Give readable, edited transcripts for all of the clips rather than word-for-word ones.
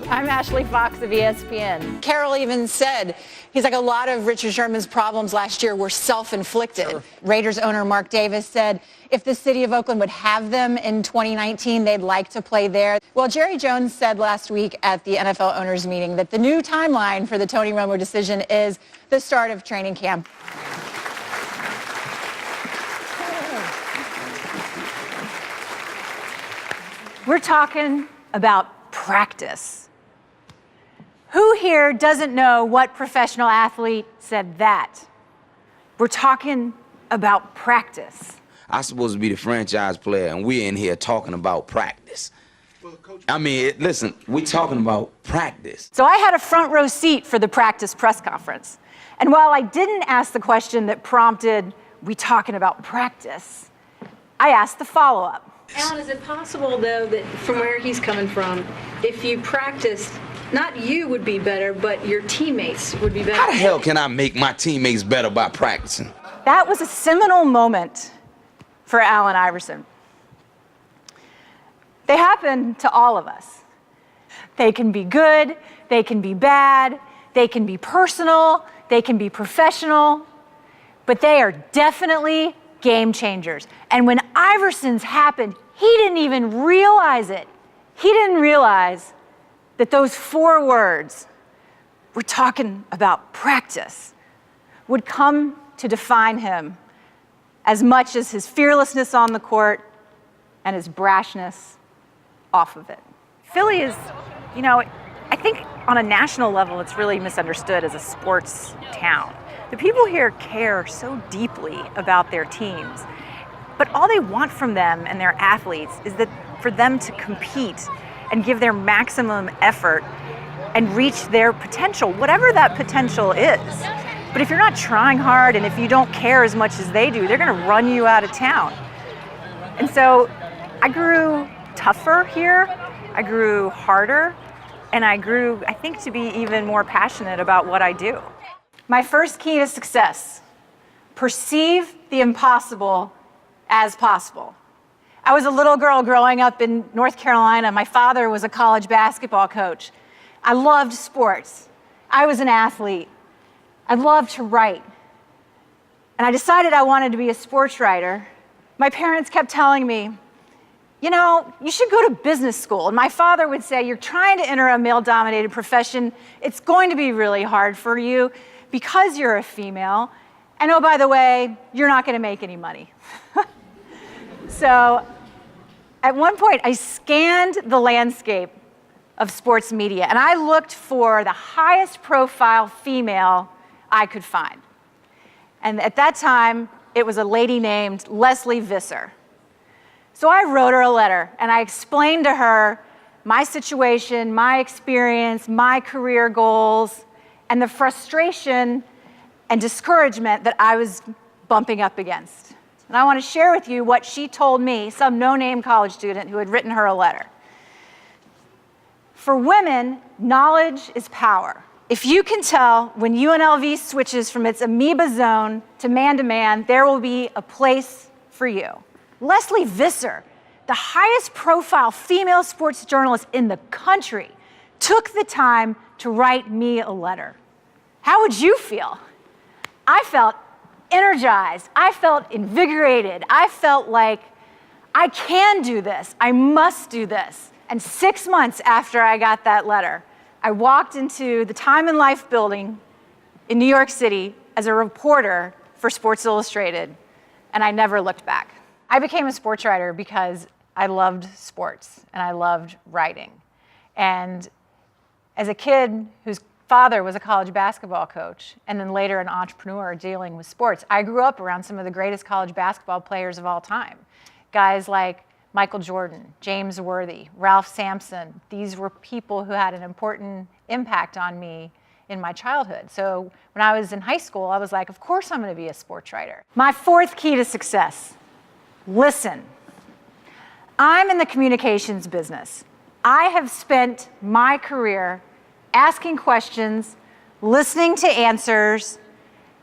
I'm Ashley Fox of ESPN. Carroll even said, he's like, a lot of Richard Sherman's problems last year were self-inflicted. Sure. Raiders owner Mark Davis said if the city of Oakland would have them in 2019, they'd like to play there. Well, Jerry Jones said last week at the NFL owners meeting that the new timeline for the Tony Romo decision is the start of training camp. We're talking about practice. Who here doesn't know what professional athlete said that? We're talking about practice. I'm supposed to be the franchise player, and we're in here talking about practice. I mean, listen, we're talking about practice. So I had a front row seat for the practice press conference. And while I didn't ask the question that prompted, we talking about practice, I asked the follow-up. Alan, is it possible, though, that from where he's coming from, if you practiced, not you would be better, but your teammates would be better? How the hell can I make my teammates better by practicing? That was a seminal moment for Allen Iverson. They happen to all of us. They can be good, they can be bad, they can be personal, they can be professional, but they are definitely game changers. And when Iverson's happened, he didn't even realize it. He didn't realize that those 4 words, we're talking about practice, would come to define him as much as his fearlessness on the court and his brashness off of it. Philly is, I think on a national level, it's really misunderstood as a sports town. The people here care so deeply about their teams, but all they want from them and their athletes is that for them to compete and give their maximum effort and reach their potential, whatever that potential is. But if you're not trying hard and if you don't care as much as they do, they're gonna run you out of town. And so I grew tougher here, I grew harder, and I grew, I think, to be even more passionate about what I do. My first key to success: perceive the impossible as possible. I was a little girl growing up in North Carolina. My father was a college basketball coach. I loved sports. I was an athlete. I loved to write. And I decided I wanted to be a sports writer. My parents kept telling me, you should go to business school. And my father would say, you're trying to enter a male-dominated profession. It's going to be really hard for you because you're a female. And oh, by the way, you're not going to make any money. So at one point, I scanned the landscape of sports media, and I looked for the highest profile female I could find. And at that time, it was a lady named Leslie Visser. So I wrote her a letter, and I explained to her my situation, my experience, my career goals, and the frustration and discouragement that I was bumping up against. And I want to share with you what she told me, some no-name college student who had written her a letter. For women, knowledge is power. If you can tell when UNLV switches from its amoeba zone to man-to-man, there will be a place for you. Leslie Visser, the highest profile female sports journalist in the country, took the time to write me a letter. How would you feel? I felt energized. I felt invigorated. I felt like I can do this. I must do this. And 6 months after I got that letter, I walked into the Time and Life building in New York City as a reporter for Sports Illustrated, and I never looked back. I became a sports writer because I loved sports and I loved writing. And as a kid whose father was a college basketball coach and then later an entrepreneur dealing with sports, I grew up around some of the greatest college basketball players of all time. Guys like Michael Jordan, James Worthy, Ralph Sampson. These were people who had an important impact on me in my childhood. So when I was in high school, I was like, of course I'm going to be a sports writer. My 4th key to success: listen. I'm in the communications business. I have spent my career asking questions, listening to answers,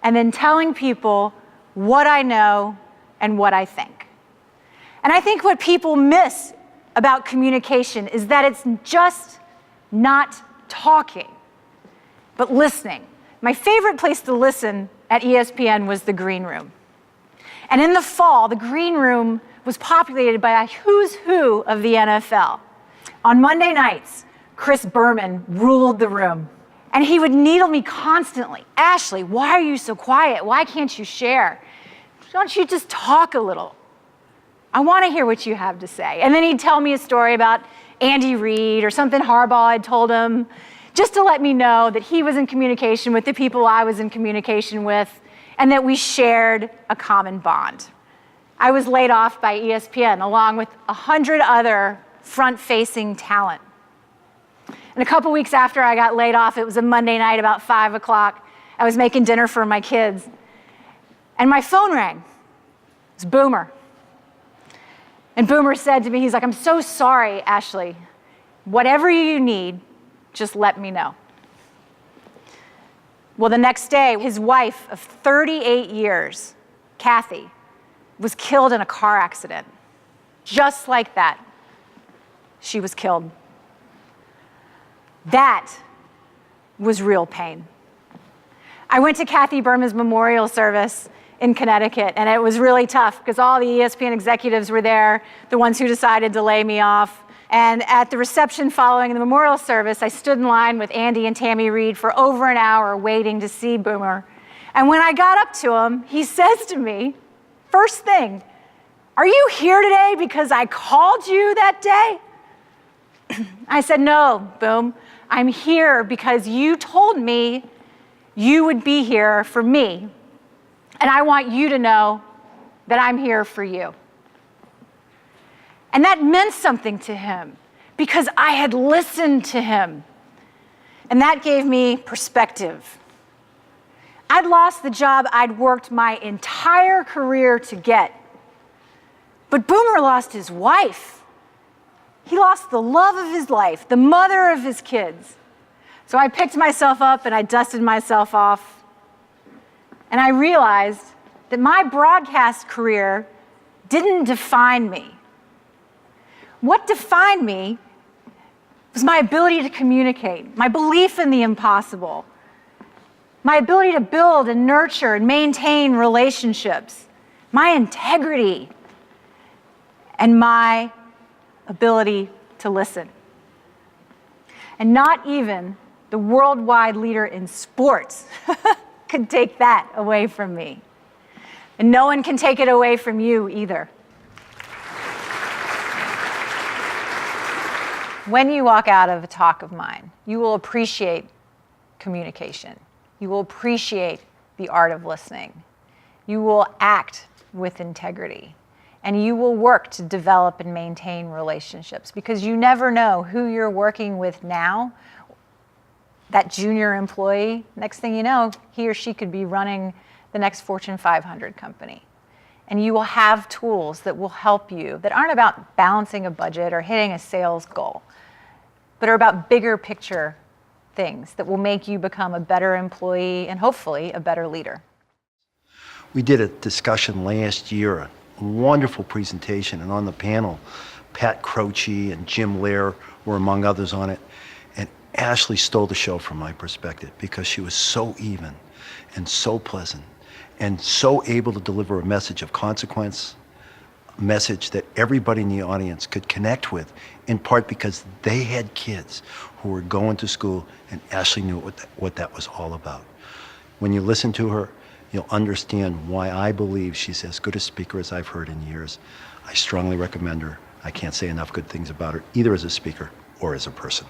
and then telling people what I know and what I think. And I think what people miss about communication is that it's just not talking, but listening. My favorite place to listen at ESPN was the green room. And in the fall, the green room was populated by a who's who of the NFL. On Monday nights, Chris Berman ruled the room. And he would needle me constantly. Ashley, why are you so quiet? Why can't you share? Don't you just talk a little? I want to hear what you have to say. And then he'd tell me a story about Andy Reid or something Harbaugh had told him, just to let me know that he was in communication with the people I was in communication with, and that we shared a common bond. I was laid off by ESPN along with 100 other front-facing talent. And a couple weeks after I got laid off, it was a Monday night about 5 o'clock. I was making dinner for my kids. And my phone rang. It was Boomer. And Boomer said to me, he's like, I'm so sorry, Ashley. Whatever you need, just let me know. Well, the next day, his wife of 38 years, Kathy, was killed in a car accident. Just like that, she was killed. That was real pain. I went to Kathy Berman's memorial service in Connecticut, and it was really tough because all the ESPN executives were there, the ones who decided to lay me off. And at the reception following the memorial service, I stood in line with Andy and Tammy Reid for over an hour waiting to see Boomer. And when I got up to him, he says to me, first thing, "Are you here today because I called you that day?" I said, "No, Boom, I'm here because you told me you would be here for me, and I want you to know that I'm here for you." And that meant something to him because I had listened to him. And that gave me perspective. I'd lost the job I'd worked my entire career to get. But Boomer lost his wife. He lost the love of his life, the mother of his kids. So I picked myself up and I dusted myself off. And I realized that my broadcast career didn't define me. What defined me was my ability to communicate, my belief in the impossible, my ability to build and nurture and maintain relationships, my integrity, and my ability to listen. And not even the worldwide leader in sports could take that away from me. And no one can take it away from you either. When you walk out of a talk of mine, you will appreciate communication. You will appreciate the art of listening. You will act with integrity. And you will work to develop and maintain relationships because you never know who you're working with now. That junior employee, next thing you know, he or she could be running the next Fortune 500 company. And you will have tools that will help you that aren't about balancing a budget or hitting a sales goal, but are about bigger picture things that will make you become a better employee and hopefully a better leader. We did a discussion last year, a wonderful presentation, and on the panel, Pat Croce and Jim Lair were among others on it. And Ashley stole the show from my perspective because she was so even and so pleasant and so able to deliver a message of consequence, a message that everybody in the audience could connect with, in part because they had kids who were going to school, and Ashley knew what that was all about. When you listen to her, you'll understand why I believe she's as good a speaker as I've heard in years. I strongly recommend her. I can't say enough good things about her, either as a speaker or as a person.